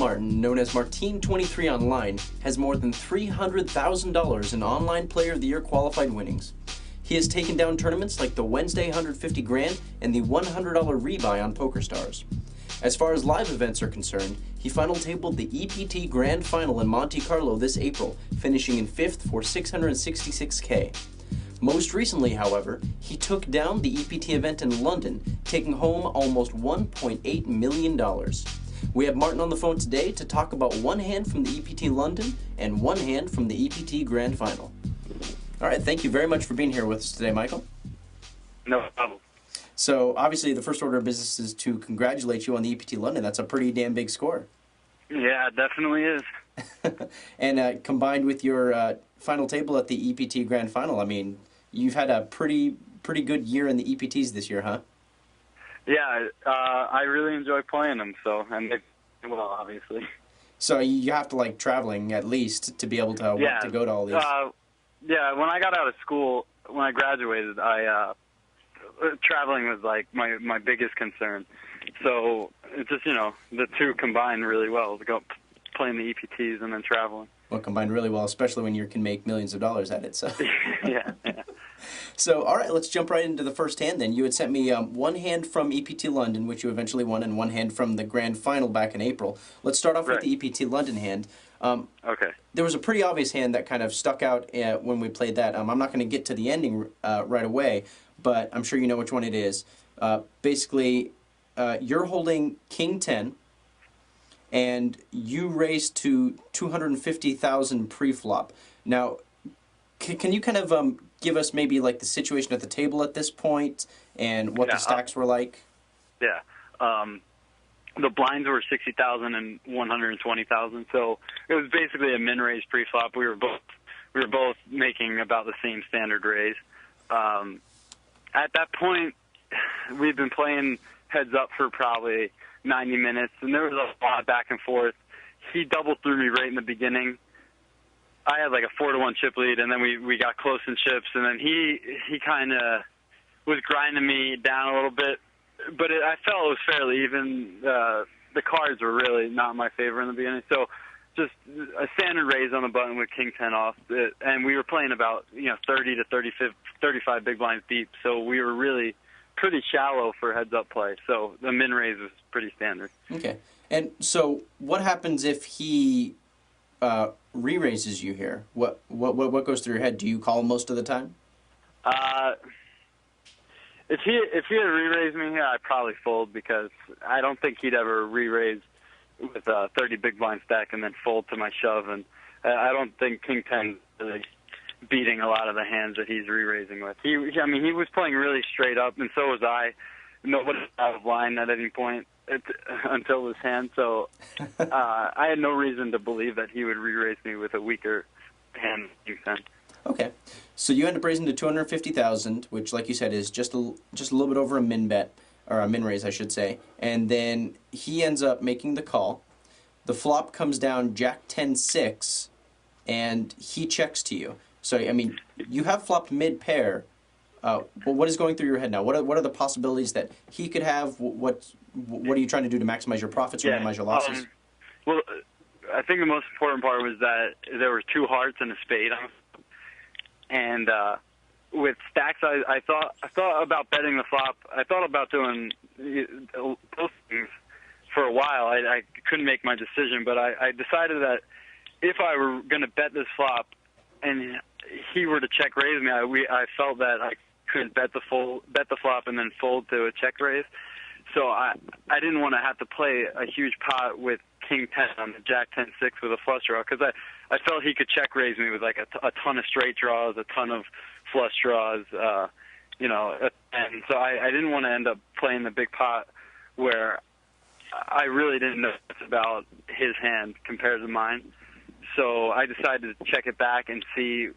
Martin, known as Martine23 Online, has more than $300,000 in Online Player of the Year qualified winnings. He has taken down tournaments like the Wednesday 150 Grand and the $100 rebuy on PokerStars. As far as live events are concerned, he final tabled the EPT Grand Final in Monte Carlo this April, finishing in 5th for $666K. Most recently, however, he took down the EPT event in London, taking home almost $1.8 million. We have Martin on the phone today to talk about one hand from the EPT London and one hand from the EPT Grand Final. All right, thank you very much for being here with us today, Michael. No problem. So, obviously, the first order of business is to congratulate you on the EPT London. That's a pretty damn big score. Yeah, it definitely is. And combined with your final table at the EPT Grand Final, I mean, you've had a pretty good year in the EPTs this year, huh? Yeah, I really enjoy playing them, and they do well, obviously. So you have to like traveling at least to be able to want to go to all these. Yeah, when I got out of school, when I graduated, traveling was like my biggest concern. So it's just, the two combine really well, to go playing the EPTs and then traveling. Well, combined really well, especially when you can make millions of dollars at it. So. Yeah. So, all right, let's jump right into the first hand then. You had sent me one hand from EPT London, which you eventually won, and one hand from the Grand Final back in April. Let's start off with the EPT London hand. Okay. There was a pretty obvious hand that kind of stuck out when we played that. I'm not going to get to the ending right away, but I'm sure you know which one it is. Basically, you're holding King 10, and you raise to 250,000 pre-flop. Now, can you kind of give us maybe like the situation at the table at this point and what the stacks were like? Yeah. The blinds were 60,000 and 120,000, so it was basically a min raise pre-flop. We were both making about the same standard raise. At that point, we'd been playing heads up for probably 90 minutes, and there was a lot back and forth. He double threw me right in the beginning. I had like a 4-1 chip lead, and then we got close in chips, and then he kind of was grinding me down a little bit, but I felt it was fairly even. The cards were really not in my favor in the beginning, so just a standard raise on the button with King 10 off, and we were playing about 30 to 35 big blinds deep, so we were really pretty shallow for heads up play. So the min raise was pretty standard. Okay, and so what happens if he re-raises you here? What goes through your head? Do you call most of the time? If he had re-raised me here, I'd probably fold, because I don't think he'd ever re-raise with a 30 big blind stack and then fold to my shove, and I don't think King 10 really beating a lot of the hands that he's re-raising with. He was playing really straight up, and so was I. Nobody was out of line at any point until this hand, so I had no reason to believe that he would re-raise me with a weaker hand than King 10. Okay, so you end up raising to 250,000, which, like you said, is just a little bit over a min bet, or a min raise, I should say. And then he ends up making the call. The flop comes down Jack 10-6, and he checks to you. So I mean, you have flopped mid pair. But what is going through your head now? What are the possibilities that he could have? What are you trying to do to maximize your profits or minimize your losses? Well, I think the most important part was that there were two hearts and a spade on. And with stacks, I thought about betting the flop. I thought about doing both things for a while. I couldn't make my decision, but I decided that if I were going to bet this flop and he were to check raise me, I felt that I couldn't bet the flop and then fold to a check raise. So I didn't want to have to play a huge pot with King 10 on the Jack 10-6 with a flush draw, because I felt he could check raise me with like a ton of straight draws, a ton of flush draws, and so I didn't want to end up playing the big pot where I really didn't know about his hand compared to mine. So I decided to check it back and see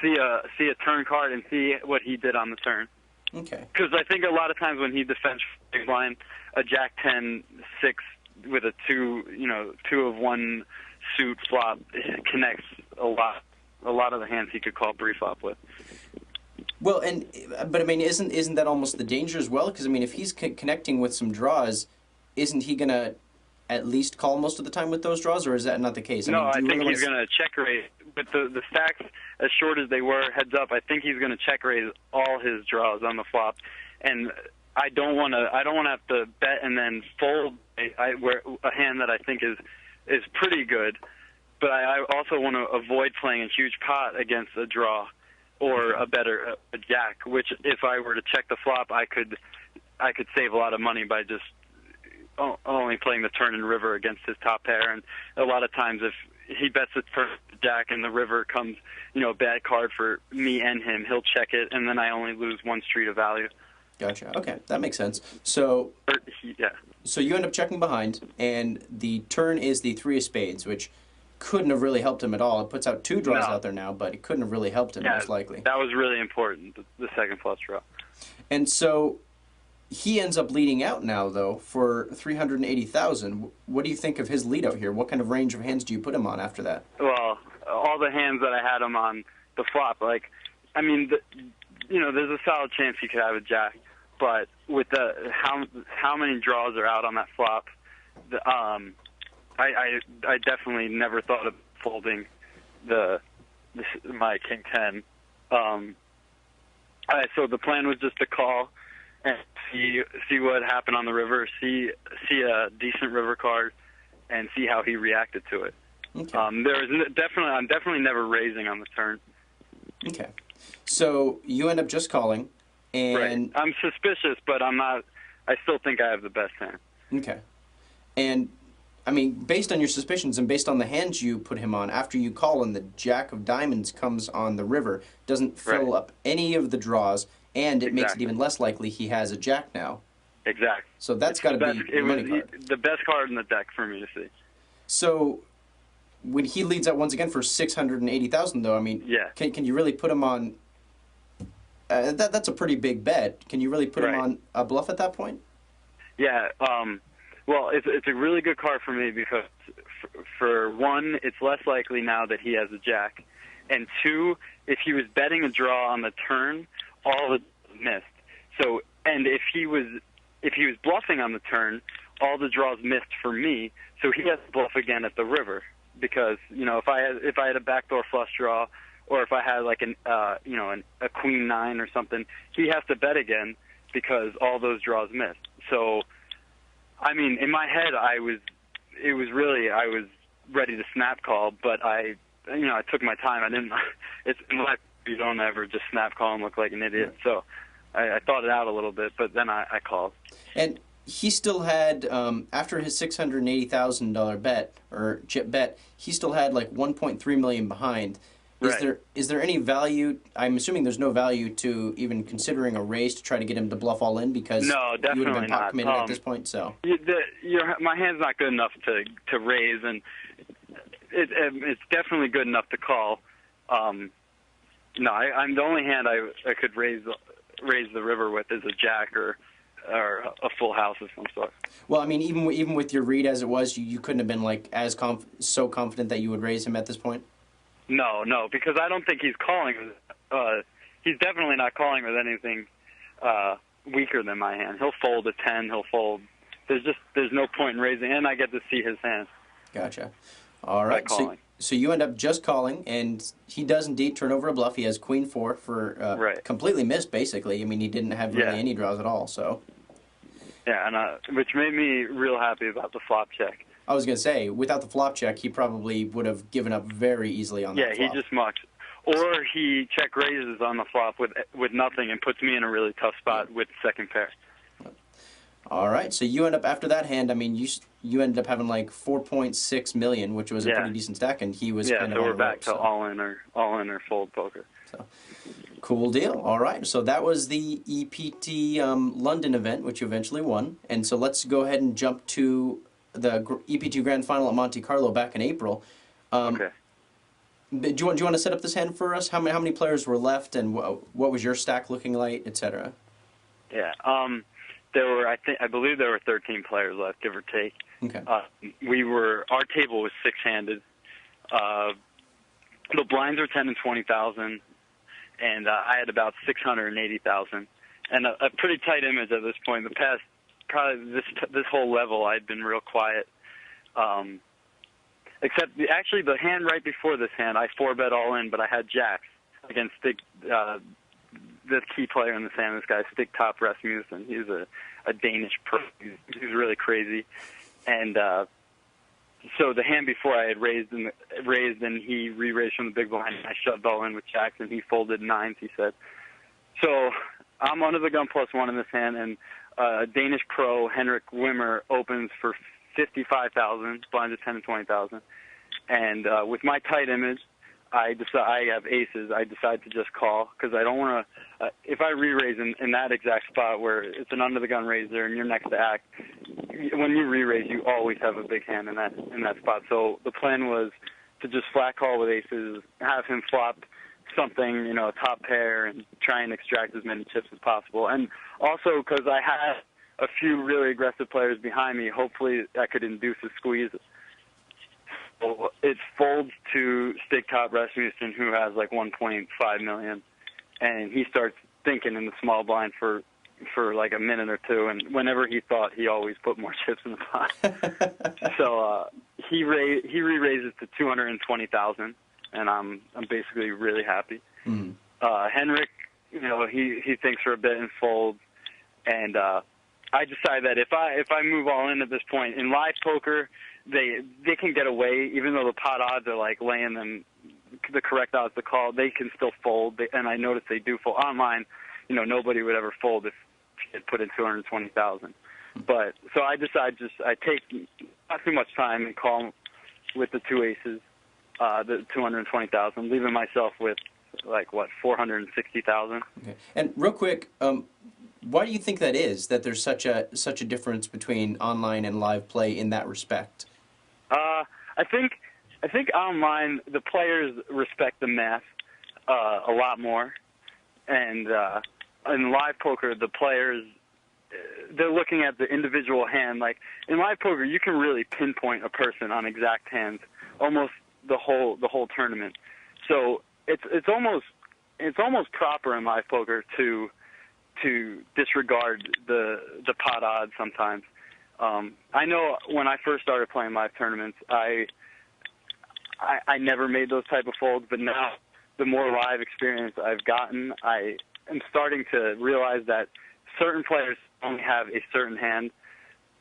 a turn card and see what he did on the turn. Okay. Because I think a lot of times when he defends big blind, a Jack 10-6 with a two of one suit flop connects a lot of the hands he could call pre-flop with. Well, but I mean, isn't that almost the danger as well? Because I mean, if he's connecting with some draws, isn't he gonna at least call most of the time with those draws, or is that not the case? No, I I mean, think he's going to check raise with the stacks as short as they were heads up. I think he's going to check raise all his draws on the flop, and I don't want to have to bet and then fold a hand that I think is pretty good, but I also want to avoid playing a huge pot against a draw or a jack, which if I were to check the flop, I could save a lot of money by just only playing the turn and river against his top pair. And a lot of times if he bets the turn jack and the river comes, a bad card for me and him, he'll check it, and then I only lose one street of value. Gotcha. Okay, that makes sense. So, yeah. So you end up checking behind, and the turn is the 3 of spades, which couldn't have really helped him at all. It puts out 2 draws out there now, but it couldn't have really helped him, most likely. That was really important, the second flush draw. And so he ends up leading out now, though, for 380,000. What do you think of his lead out here? What kind of range of hands do you put him on after that? Well, all the hands that I had him on the flop, there's a solid chance he could have a jack. But with how many draws are out on that flop, I definitely never thought of folding my king 10. So the plan was just to call and see what happened on the river, see a decent river card, and see how he reacted to it. Okay. I'm definitely never raising on the turn. Okay. So you end up just calling. And right. I'm suspicious, but I'm not. I still think I have the best hand. Okay. And, based on your suspicions and based on the hands you put him on, after you call and the jack of diamonds comes on the river, doesn't fill up any of the draws, and it makes it even less likely he has a jack now. Exactly. So that's got to be the money card. The best card in the deck for me to see. So when he leads out once again for 680,000, though, can you really put him on... that's a pretty big bet. Can you really put him on a bluff at that point? Yeah. Well, it's a really good card for me because, for one, it's less likely now that he has a jack, and 2, if he was betting a draw on the turn, all of it missed. So, and if he was bluffing on the turn, all the draws missed for me. So he has to bluff again at the river because if I had a backdoor flush draw, or if I had like a queen 9 or something, he has to bet again because all those draws missed. So, in my head, I was ready to snap call, but I took my time. I didn't. It's in life, you don't ever just snap call and look like an idiot. So I thought it out a little bit, but then I called. And he still had, after his $680,000 bet or chip bet, he still had like $1.3 million behind. Is there any value? I'm assuming there's no value to even considering a raise to try to get him to bluff all in because no, definitely you would have been pot not. committed at this point. So my hand's not good enough to raise, and it's definitely good enough to call. I'm the only hand I could raise the river with is a jack or a full house of some sort. Well, even with your read as it was, you couldn't have been like so confident that you would raise him at this point. No, because I don't think he's calling. He's definitely not calling with anything weaker than my hand. He'll fold a 10. He'll fold. There's no point in raising, and I get to see his hand. Gotcha. All right. So you end up just calling, and he does indeed turn over a bluff. He has queen 4 for completely missed, basically. He didn't have really any draws at all. So. Yeah, and which made me real happy about the flop check. I was going to say, without the flop check, he probably would have given up very easily on that flop. Yeah, he just mucks. Or he check raises on the flop with nothing and puts me in a really tough spot with second pair. All right, so you end up, after that hand, you ended up having like 4.6 million, which was a pretty decent stack, and he was kind of so on we're the back rope, to all in or fold poker. So, cool deal. All right, so that was the EPT London event, which you eventually won. And so let's go ahead and jump to the EPT Grand Final at Monte Carlo back in April. Okay. Do you want to set up this hand for us? How many players were left, and what was your stack looking like, etc.? Yeah. I believe there were 13 players left, give or take. Okay. Our table was 6-handed. The blinds were 10 and 20,000, and I had about 680,000, and a pretty tight image at this point. The past, probably this whole level, I'd been real quiet. Except actually the hand right before this hand, I 4-bet all in, but I had jacks against the key player in this hand. This guy, Stig Top Rasmussen. He's a Danish pro. He's really crazy, and so the hand before I had raised and he re-raised from the big blind. And I shoved all in with jacks, and he folded nines. He said, so I'm under the gun +1 in this hand, and Danish pro Henrik Wimmer opens for 55,000, blinds at 10 and 20,000, and with my tight image, I have aces. I decide to just call because I don't want to. If I re-raise in that exact spot where it's an under the gun raiser and you're next to act, when you re-raise, you always have a big hand in that spot. So the plan was to just flat call with aces, have him flop something, a top pair, and try and extract as many chips as possible. And also because I had a few really aggressive players behind me, hopefully that could induce a squeeze. So it folds to Stig Top Rasmussen, who has like 1.5 million, and he starts thinking in the small blind for like a minute or two, and whenever he thought, he always put more chips in the pot. So he re-raises to 220,000, and I'm basically really happy. Mm. Henrik, he thinks for a bit and folds, and I decide that if I move all in at this point in live poker, they can get away, even though the pot odds are like laying them the correct odds to call. They can still fold, and I notice they do fold. Online, nobody would ever fold if he had put in 220,000. But so I decide I take not too much time and call with the two aces, the 220,000, leaving myself with 460,000. Okay. And real quick, why do you think that is? That there's such a difference between online and live play in that respect? I think online the players respect the math a lot more, and in live poker the players they're looking at the individual hand. Like in live poker, you can really pinpoint a person on exact hands almost the whole tournament. So it's almost proper in live poker to disregard the pot odds sometimes. I know when I first started playing live tournaments, I never made those type of folds, but now the more live experience I've gotten, I am starting to realize that certain players only have a certain hand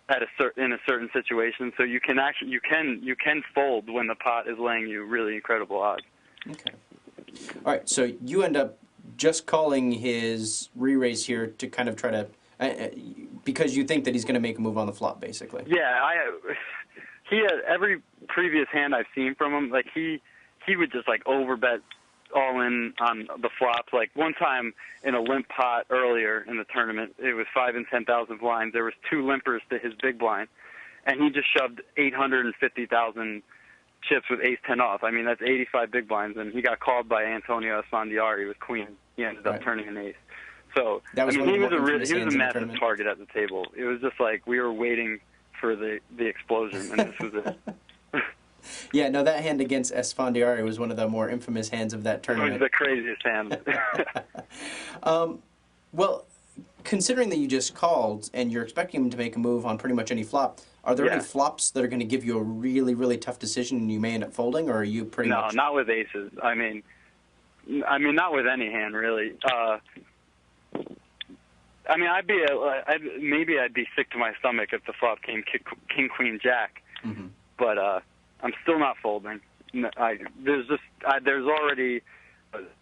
in a certain situation, so you can fold when the pot is laying you really incredible odds. Okay. All right, so you end up just calling his re-raise here to kind of try to because you think that he's going to make a move on the flop, basically. Yeah, he had every previous hand I've seen from him, like he would just like overbet all in on the flops. Like one time in a limp pot earlier in the tournament, it was 5 and 10,000 blinds. There was 2 limpers to his big blind, and he just shoved 850,000 chips with ace-10 off. I mean, that's 85 big blinds, and he got called by Antonio Esfandiari with queen. He ended up turning an ace. So he was a massive target at the table. It was just like we were waiting for the explosion, and this was it. Yeah, no, that hand against Esfandiari was one of the more infamous hands of that tournament. It was the craziest hand. Well, considering that you just called and you're expecting him to make a move on pretty much any flop, are there any flops that are going to give you a really, really tough decision and you may end up folding, or are you pretty much... No, not with aces. I mean, not with any hand, really. I'd be sick to my stomach if the flop came king, queen, jack. Mm-hmm. But I'm still not folding. There's already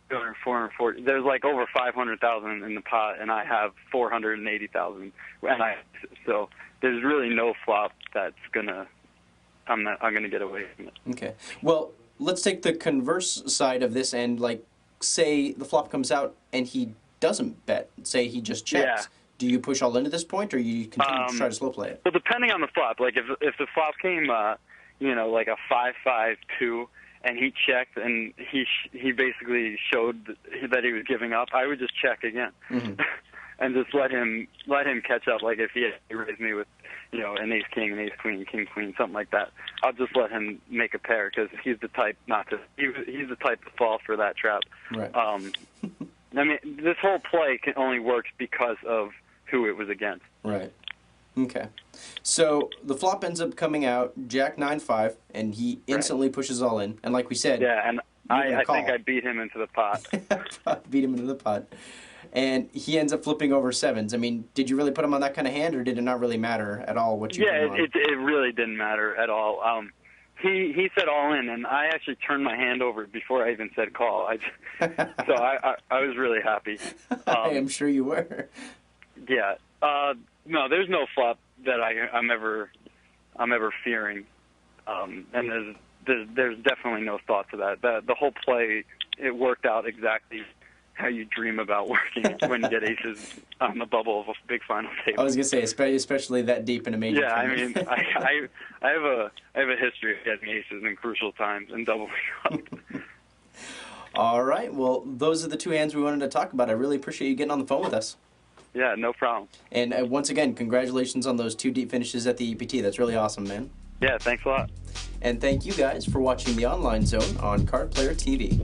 440. There's like over 500,000 in the pot, and I have 480,000. So there's really no flop that's I'm gonna get away from it. Okay. Well, let's take the converse side of this, and say the flop comes out and he doesn't bet. Say he just checks. Yeah. Do you push all in at this point, or you continue to try to slow play it? Well, depending on the flop. Like if the flop came, like a 5-5-2, and he checked, and he basically showed that he was giving up, I would just check again, and just let him catch up. Like if he raised me with, an ace king, an ace queen, king queen, something like that, I'll just let him make a pair because he's the type he's the type to fall for that trap. Right. I mean, this whole play only works because of who it was against. Right. Okay. So the flop ends up coming out Jack 9-5, and he instantly pushes all in. And like we said, Yeah, and I think I beat him into the pot. beat him into the pot. And he ends up flipping over sevens. I mean, did you really put him on that kind of hand, or did it not really matter at all what you put him on? It really didn't matter at all. He said all in, and I actually turned my hand over before I even said call. So I was really happy. I am sure you were. Yeah. No, there's no flop that I'm ever fearing, and there's definitely no thought to that. The whole play, it worked out exactly how you dream about working when you get aces on the bubble of a big final table. I was gonna say, especially that deep in a major. Yeah, tournament. I mean, I have a history of getting aces in crucial times and doubling up. All right, well, those are the two hands we wanted to talk about. I really appreciate you getting on the phone with us. Yeah, no problem. And once again, congratulations on those 2 deep finishes at the EPT. That's really awesome, man. Yeah, thanks a lot. And thank you guys for watching the Online Zone on Card Player TV.